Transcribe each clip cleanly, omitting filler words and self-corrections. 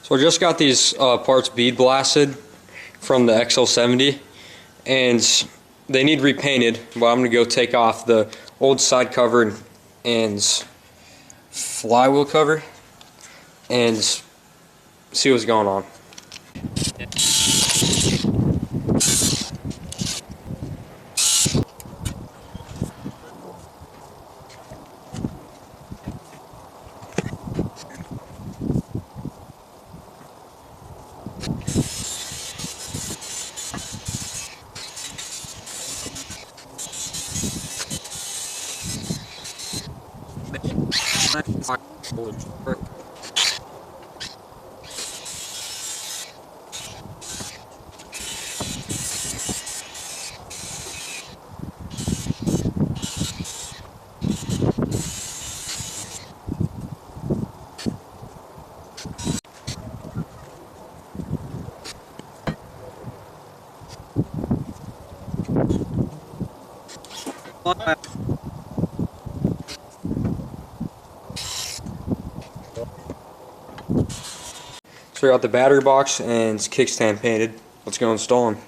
So I just got these parts bead blasted from the XL70, and they need repainted, but I'm going to go take off the old side cover and flywheel cover and see what's going on. So we got the battery box and kickstand painted. Let's go install them.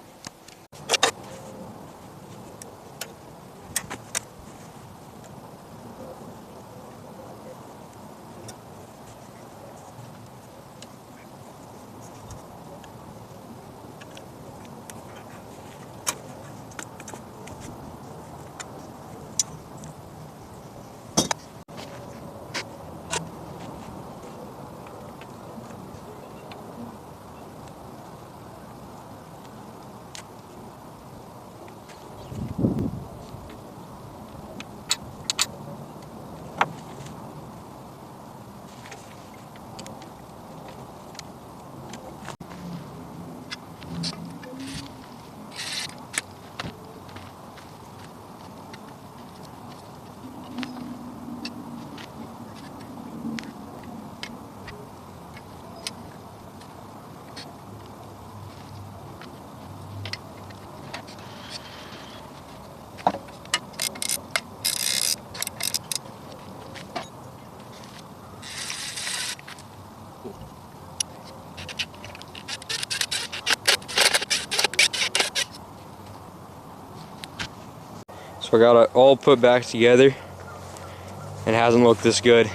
So I got it all put back together, and it hasn't looked this good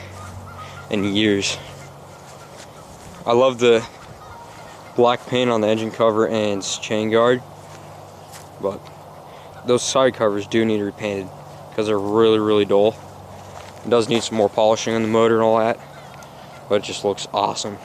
in years. I love the black paint on the engine cover and chain guard, but those side covers do need repainted because they're really dull. It does need some more polishing on the motor and all that, but it just looks awesome.